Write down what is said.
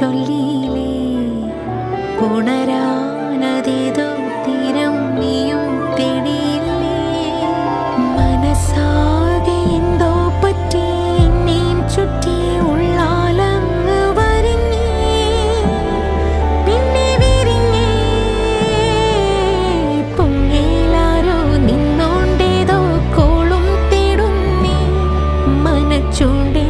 ചൊല്ലിയില്ലേ പുണരാനതേതോ തീരം നീയും തേടിയില്ലേ മനസ്സാകെ എന്തോ പറ്റി എന്നെയും ചുറ്റി ഉള്ളാലങ്ങ് വരിഞ്ഞേ പിന്നെ വിരിഞ്ഞേ പൊങ്ങേലാരോ നിന്നോണ്ടേതോ കോളും തേടുന്നേ മനച്ചൂണ്ടേ